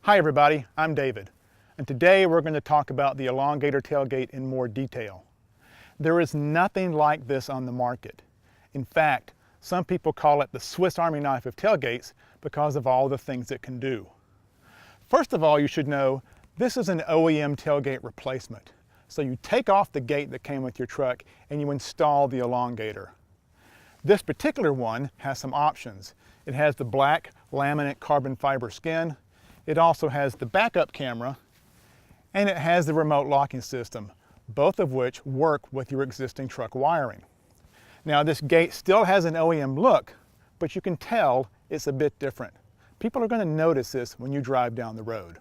Hi everybody, I'm David, and today we're going to talk about the Elongator tailgate in more detail. There is nothing like this on the market. In fact, some people call it the Swiss Army knife of tailgates because of all the things it can do. First of all, you should know this is an OEM tailgate replacement. So you take off the gate that came with your truck and you install the Elongator. This particular one has some options. It has the black laminate carbon fiber skin. It also has the backup camera, and it has the remote locking system, both of which work with your existing truck wiring. Now this gate still has an OEM look, but you can tell it's a bit different. People are going to notice this when you drive down the road.